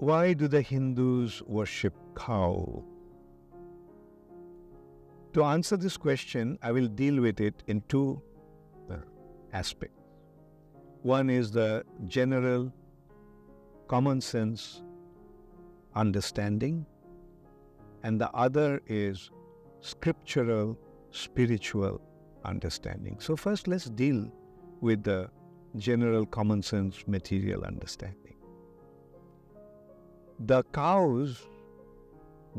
Why do the Hindus worship cow? To answer this question, I will deal with it in two aspects. One is the general common sense understanding, and the other is scriptural spiritual understanding. So first let's deal with the general common sense material understanding. The cows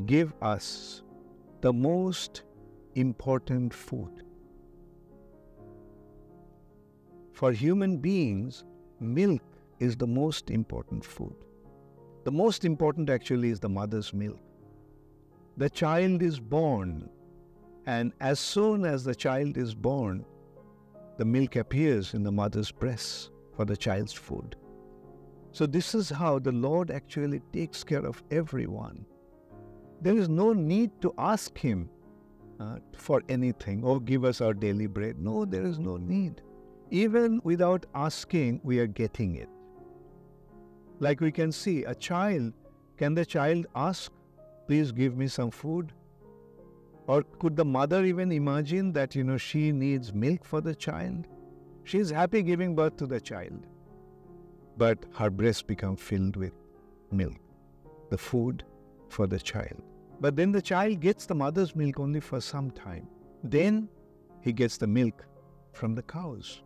give us the most important food. For human beings, milk is the most important food. The most important actually is the mother's milk. The child is born, and as soon as the child is born, the milk appears in the mother's breast for the child's food. So this is how the Lord actually takes care of everyone. There is no need to ask Him for anything or give us our daily bread. No, there is no need. Even without asking, we are getting it. Like we can see a child, can the child ask, please give me some food? Or could the mother even imagine that, she needs milk for the child? She is happy giving birth to the child. But her breast becomes filled with milk, the food for the child. But then the child gets the mother's milk only for some time. Then he gets the milk from the cows.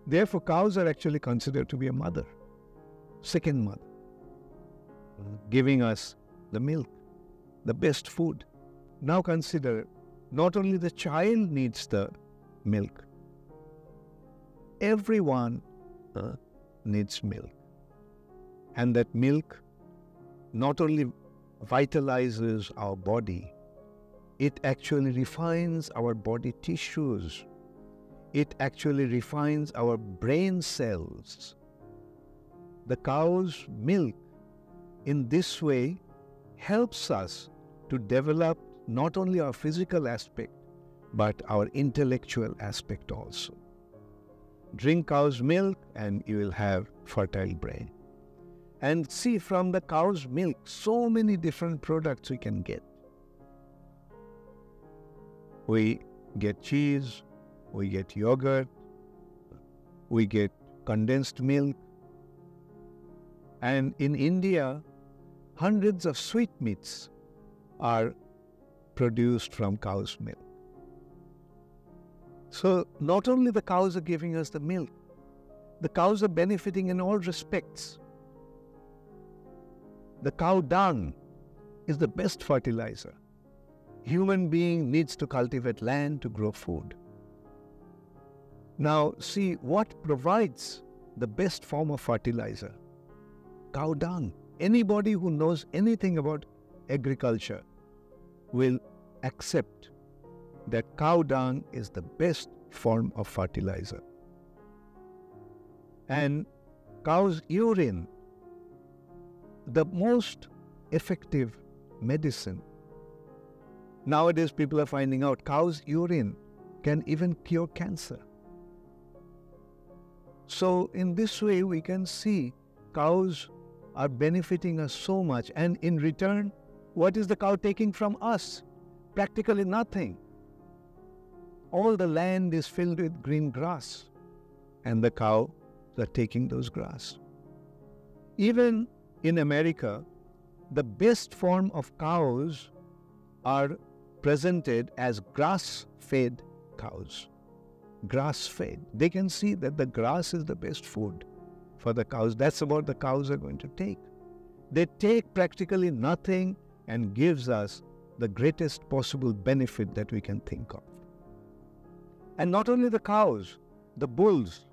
Therefore, cows are actually considered to be a mother, second mother, giving us the milk, the best food. Now consider, not only the child needs the milk, everyone needs milk. And that milk not only vitalizes our body, it actually refines our body tissues. It actually refines our brain cells. The cow's milk in this way helps us to develop not only our physical aspect, but our intellectual aspect also. Drink cow's milk and you will have fertile brain. And see, from the cow's milk, so many different products we can get. We get cheese, we get yogurt, we get condensed milk. And in India, hundreds of sweetmeats are produced from cow's milk. So not only the cows are giving us the milk, the cows are benefiting in all respects. The cow dung is the best fertilizer. Human being needs to cultivate land to grow food. Now see what provides the best form of fertilizer. Cow dung. Anybody who knows anything about agriculture will accept that cow dung is the best form of fertilizer. And cow's urine, the most effective medicine. Nowadays people are finding out cow's urine can even cure cancer. So in this way we can see cows are benefiting us so much, and in return, what is the cow taking from us? Practically nothing. All the land is filled with green grass, and the cows are taking those grass. Even in America, the best form of cows are presented as grass-fed cows. Grass-fed. They can see that the grass is the best food for the cows. That's what the cows are going to take. They take practically nothing and gives us the greatest possible benefit that we can think of. And not only the cows, the bulls.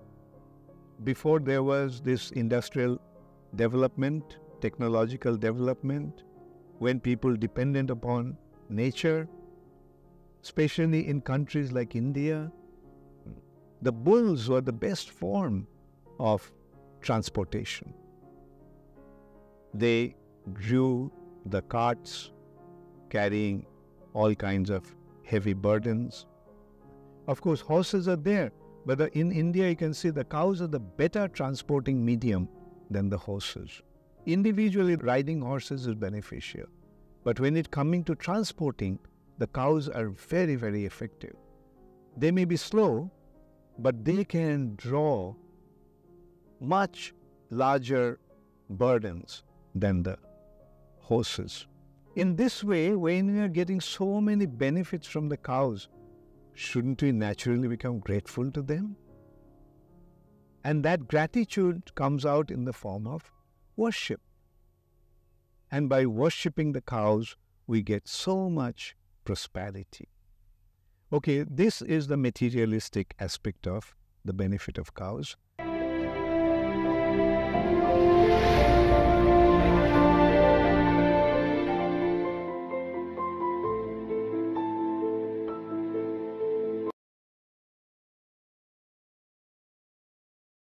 Before there was this industrial development, technological development, when people dependent upon nature, especially in countries like India, the bulls were the best form of transportation. They drew the carts carrying all kinds of heavy burdens. Of course, horses are there, but in India you can see the cows are the better transporting medium than the horses. Individually, riding horses is beneficial. But when it coming to transporting, the cows are very, very effective. They may be slow, but they can draw much larger burdens than the horses. In this way, when we are getting so many benefits from the cows, shouldn't we naturally become grateful to them? And that gratitude comes out in the form of worship. And by worshipping the cows, we get so much prosperity. Okay, this is the materialistic aspect of the benefit of cows.